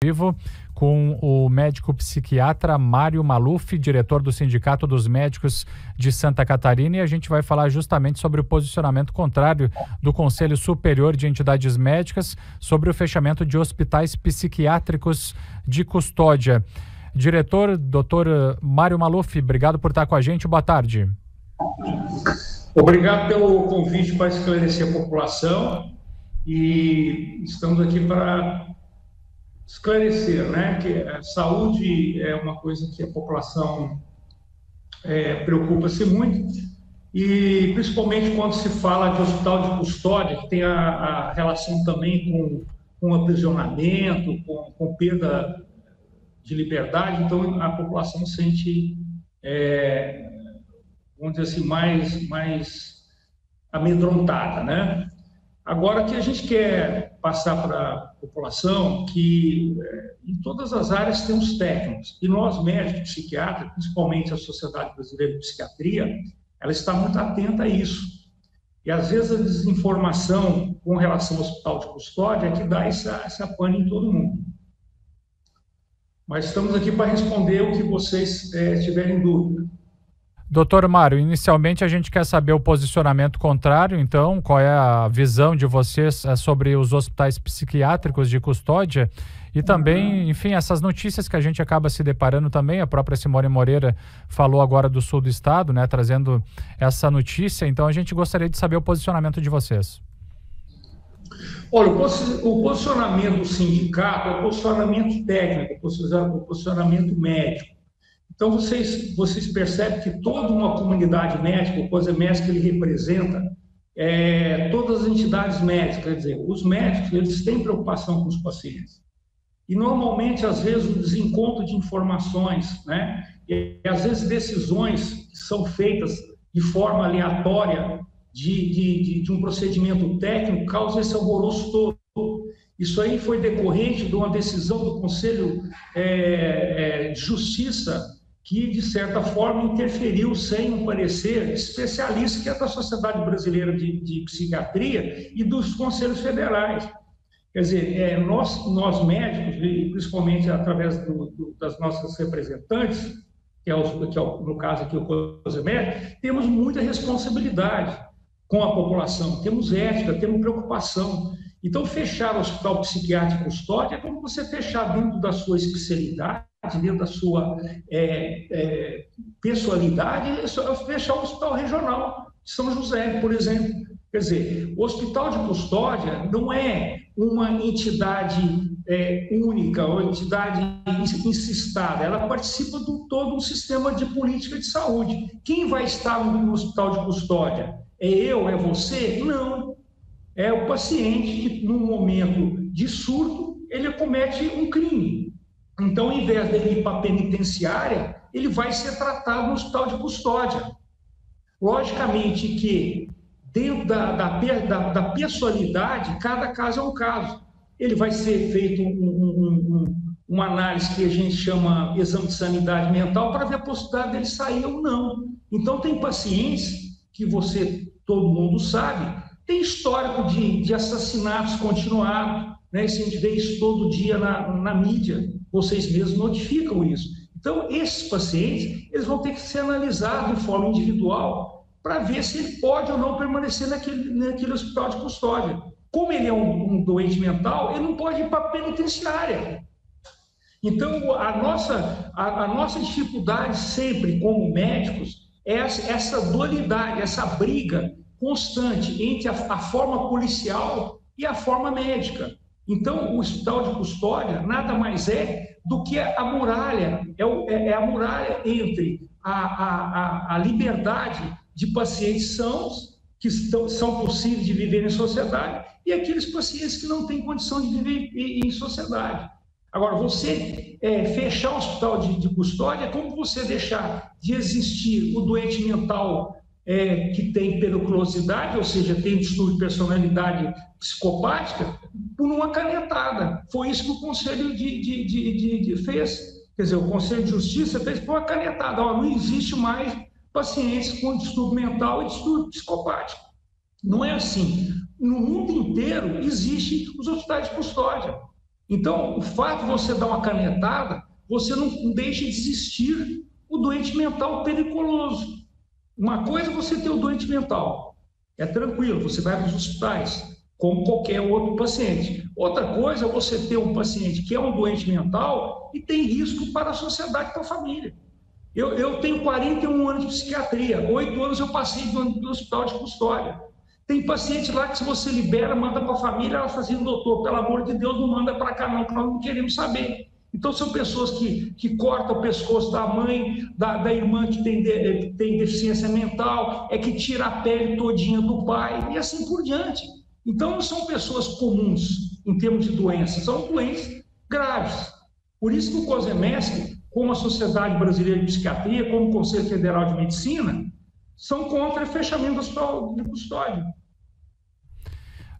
vivo com o médico psiquiatra Mário Maluf, diretor do Sindicato dos Médicos de Santa Catarina, e a gente vai falar justamente sobre o posicionamento contrário do Conselho Superior de Entidades Médicas sobre o fechamento de hospitais psiquiátricos de custódia. Diretor, doutor Mário Maluf, obrigado por estar com a gente. Boa tarde. Obrigado pelo convite para esclarecer a população, e estamos aqui para esclarecer, né, que a saúde é uma coisa que a população preocupa-se muito, e principalmente quando se fala de hospital de custódia, que tem a relação também com aprisionamento, com perda de liberdade. Então a população sente, vamos dizer assim, mais amedrontada, né? Agora, que a gente quer passar para a população que em todas as áreas temos técnicos, e nós, médicos, psiquiatras, principalmente a Sociedade Brasileira de Psiquiatria, ela está muito atenta a isso. E, às vezes, a desinformação com relação ao hospital de custódia é que dá essa pane em todo mundo. Mas estamos aqui para responder o que vocês tiverem dúvida. Doutor Mário, inicialmente a gente quer saber o posicionamento contrário, então, qual é a visão de vocês sobre os hospitais psiquiátricos de custódia e também, enfim, essas notícias que a gente acaba se deparando também. A própria Simone Moreira falou agora do sul do estado, né, trazendo essa notícia. Então a gente gostaria de saber o posicionamento de vocês. Olha, o posicionamento do sindicato é o posicionamento técnico, o posicionamento médico. Então, vocês percebem que toda uma comunidade médica, o COSEMES, ele representa todas as entidades médicas, quer dizer, os médicos, eles têm preocupação com os pacientes. E, normalmente, às vezes, o desencontro de informações, né, e às vezes decisões que são feitas de forma aleatória de um procedimento técnico, causa esse alvoroço todo. Isso aí foi decorrente de uma decisão do Conselho de Justiça, que, de certa forma, interferiu sem um parecer especialista, que é da Sociedade Brasileira de Psiquiatria e dos Conselhos Federais. Quer dizer, nós médicos, e principalmente através das nossas representantes, que é no caso aqui o COSEMES, temos muita responsabilidade com a população, temos ética, temos preocupação. Então, fechar o hospital psiquiátrico de custódia é como você fechar dentro da sua especialidade, dentro da sua pessoalidade, é fechar o hospital regional de São José, por exemplo. Quer dizer, o hospital de custódia não é uma entidade única, ou entidade insistada, ela participa de todo um sistema de política de saúde. Quem vai estar no hospital de custódia? É eu? É você? Não. É o paciente que, num momento de surto, ele comete um crime. Então, ao invés dele ir para a penitenciária, ele vai ser tratado no hospital de custódia. Logicamente que, dentro da pessoalidade, cada caso é um caso. Ele vai ser feito uma análise que a gente chama exame de sanidade mental para ver a possibilidade dele sair ou não. Então, tem pacientes que todo mundo sabe, tem histórico de assassinatos continuados, né? Isso a gente vê isso todo dia na mídia, vocês mesmos notificam isso. Então, esses pacientes, eles vão ter que ser analisados de forma individual para ver se ele pode ou não permanecer naquele hospital de custódia. Como ele é um doente mental, ele não pode ir para a penitenciária. Então, a nossa dificuldade sempre, como médicos, é essa dualidade, essa briga constante entre a forma policial e a forma médica. Então, o hospital de custódia nada mais é do que a muralha, é a muralha entre a liberdade de pacientes sãos, que são possíveis de viver em sociedade, e aqueles pacientes que não têm condição de viver em sociedade. Agora, você fechar o hospital de custódia é como você deixar de existir o doente mental que tem periculosidade, ou seja, tem distúrbio de personalidade psicopática, por uma canetada. Foi isso que o Conselho fez. Quer dizer, o Conselho de Justiça fez por uma canetada. Não existe mais pacientes com distúrbio mental e distúrbio psicopático. Não é assim. No mundo inteiro existem os hospitais de custódia. Então, o fato de você dar uma canetada, você não deixa de existir o doente mental periculoso. Uma coisa é você ter o doente mental, é tranquilo, você vai para os hospitais, como qualquer outro paciente. Outra coisa é você ter um paciente que é um doente mental e tem risco para a sociedade e para a família. Eu tenho 41 anos de psiquiatria, 8 anos eu passei no hospital de custódia. Tem paciente lá que se você libera, manda para a família, ela fazendo, doutor, pelo amor de Deus, não manda para cá não, que nós não queremos saber. Então, são pessoas que cortam o pescoço da mãe, da irmã que tem deficiência mental, que tira a pele todinha do pai, e assim por diante. Então, não são pessoas comuns em termos de doenças, são doenças graves. Por isso que o COSEMESC, como a Sociedade Brasileira de Psiquiatria, como o Conselho Federal de Medicina, são contra o fechamento do hospital de custódia.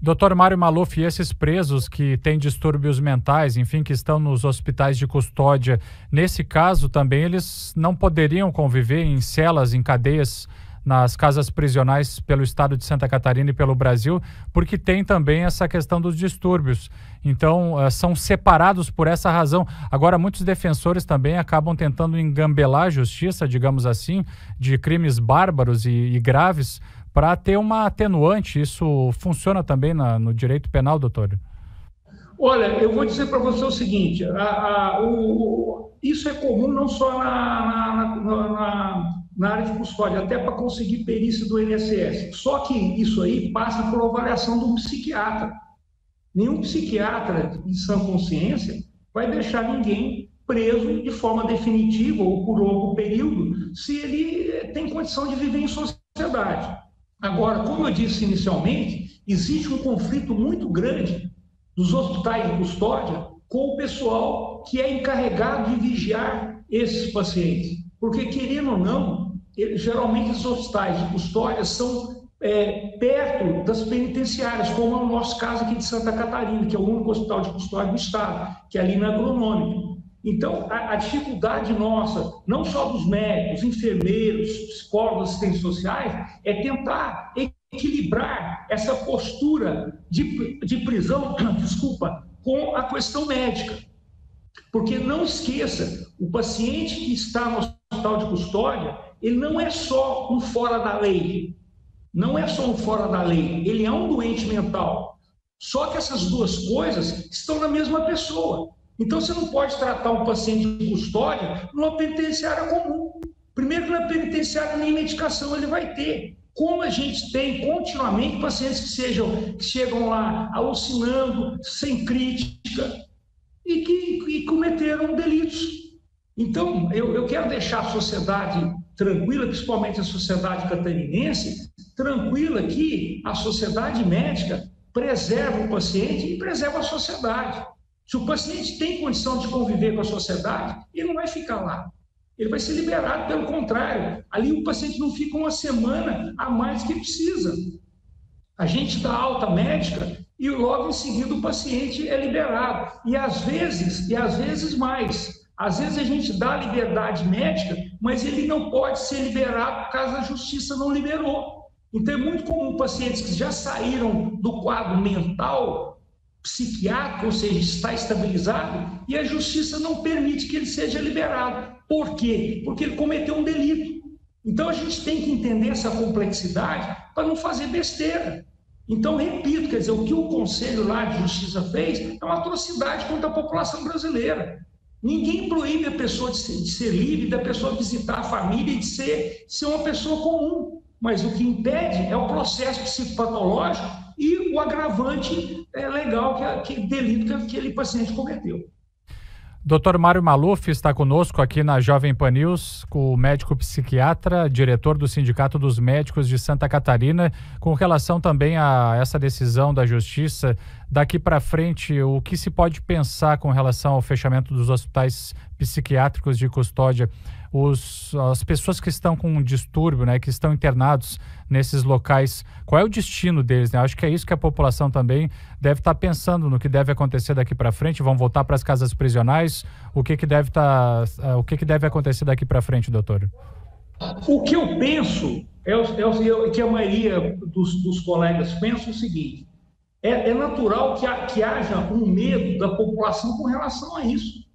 Doutor Mário Maluf, e esses presos que têm distúrbios mentais, enfim, que estão nos hospitais de custódia, nesse caso também eles não poderiam conviver em celas, em cadeias, nas casas prisionais pelo estado de Santa Catarina e pelo Brasil, porque tem também essa questão dos distúrbios. Então, são separados por essa razão. Agora, muitos defensores também acabam tentando engambelar a justiça, digamos assim, de crimes bárbaros e graves, para ter uma atenuante. Isso funciona também no direito penal, doutor? Olha, eu vou dizer para você o seguinte, isso é comum não só na área de custódia, até para conseguir perícia do INSS. Só que isso aí passa por avaliação de um psiquiatra. Nenhum psiquiatra em sã consciência vai deixar ninguém preso de forma definitiva ou por longo período se ele tem condição de viver em sociedade. Agora, como eu disse inicialmente, existe um conflito muito grande dos hospitais de custódia com o pessoal que é encarregado de vigiar esses pacientes. Porque, querendo ou não, geralmente os hospitais de custódia são perto das penitenciárias, como é o nosso caso aqui de Santa Catarina, que é o único hospital de custódia do estado, que é ali na Agronômica. Então, a dificuldade nossa, não só dos médicos, enfermeiros, psicólogos, assistentes sociais, é tentar equilibrar essa postura de prisão, com a questão médica. Porque não esqueça, o paciente que está no hospital de custódia, ele não é só um fora da lei. Não é só um fora da lei, ele é um doente mental. Só que essas duas coisas estão na mesma pessoa. Então, você não pode tratar um paciente de custódia numa penitenciária comum. Primeiro, que na penitenciária nem medicação ele vai ter. Como a gente tem continuamente pacientes que chegam lá alucinando, sem crítica, e que cometeram delitos. Então, eu quero deixar a sociedade tranquila, principalmente a sociedade catarinense, tranquila que a sociedade médica preserva o paciente e preserva a sociedade. Se o paciente tem condição de conviver com a sociedade, ele não vai ficar lá. Ele vai ser liberado, pelo contrário. Ali o paciente não fica uma semana a mais que precisa. A gente dá alta médica e logo em seguida o paciente é liberado. E às vezes mais. Às vezes a gente dá liberdade médica, mas ele não pode ser liberado caso a justiça não liberou. Então é muito comum pacientes que já saíram do quadro mental, psiquiátrico, ou seja, está estabilizado, e a justiça não permite que ele seja liberado. Por quê? Porque ele cometeu um delito. Então a gente tem que entender essa complexidade para não fazer besteira. Então, repito, quer dizer, o que o Conselho lá de Justiça fez é uma atrocidade contra a população brasileira. Ninguém proíbe a pessoa de ser livre, da pessoa visitar a família e de ser uma pessoa comum. Mas o que impede é o processo psicopatológico e o agravante legal que delito que aquele paciente cometeu. Dr. Mário Maluf está conosco aqui na Jovem Pan News, o médico psiquiatra, diretor do Sindicato dos Médicos de Santa Catarina, com relação também a essa decisão da Justiça. Daqui para frente, o que se pode pensar com relação ao fechamento dos hospitais psiquiátricos de custódia? As pessoas que estão com um distúrbio, né, que estão internados nesses locais, qual é o destino deles, né? Acho que é isso que a população também deve estar pensando no que deve acontecer daqui para frente. Vão voltar para as casas prisionais? O que deve acontecer daqui para frente, doutor? O que eu penso é que a maioria dos colegas pensam o seguinte: É natural que haja um medo da população com relação a isso.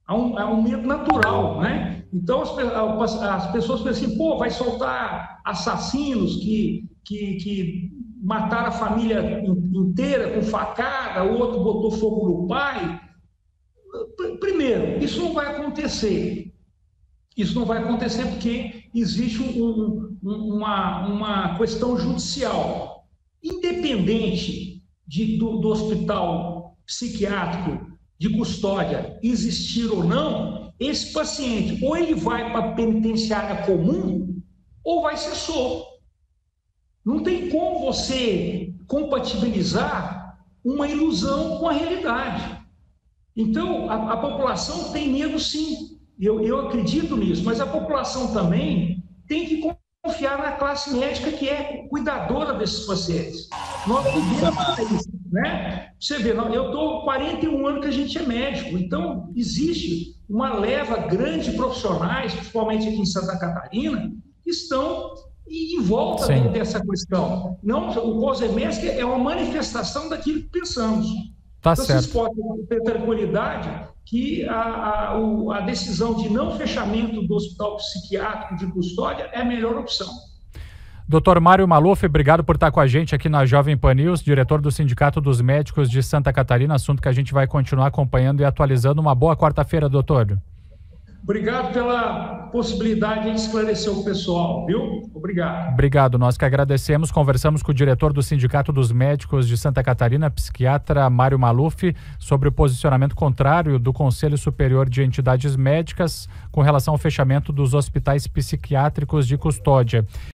Há um medo natural, né? Então as pessoas pensam assim, pô, vai soltar assassinos que mataram a família inteira com facada, o outro botou fogo no pai. Primeiro, isso não vai acontecer. Isso não vai acontecer porque existe uma questão judicial. Independente do hospital psiquiátrico de custódia existir ou não, esse paciente ou ele vai para a penitenciária comum ou vai ser solto. Não tem como você compatibilizar uma ilusão com a realidade. Então, a população tem medo, sim. Eu acredito nisso, mas a população também tem que confiar na classe médica que é cuidadora desses pacientes. Nós podemos fazer isso, né? Você vê, eu estou 41 anos que a gente é médico, então existe uma leva grande de profissionais, principalmente aqui em Santa Catarina, que estão em volta dessa questão. Não, o COSEMESC é uma manifestação daquilo que pensamos. Tá então, certo. vocês podem ter tranquilidade que a decisão de não fechamento do hospital psiquiátrico de custódia é a melhor opção. Dr. Mário Maluf, obrigado por estar com a gente aqui na Jovem Pan News, diretor do Sindicato dos Médicos de Santa Catarina, assunto que a gente vai continuar acompanhando e atualizando. Uma boa quarta-feira, doutor. Obrigado pela possibilidade de esclarecer o pessoal, viu? Obrigado. Obrigado, nós que agradecemos. Conversamos com o diretor do Sindicato dos Médicos de Santa Catarina, psiquiatra Mário Maluf, sobre o posicionamento contrário do Conselho Superior de Entidades Médicas com relação ao fechamento dos hospitais psiquiátricos de custódia.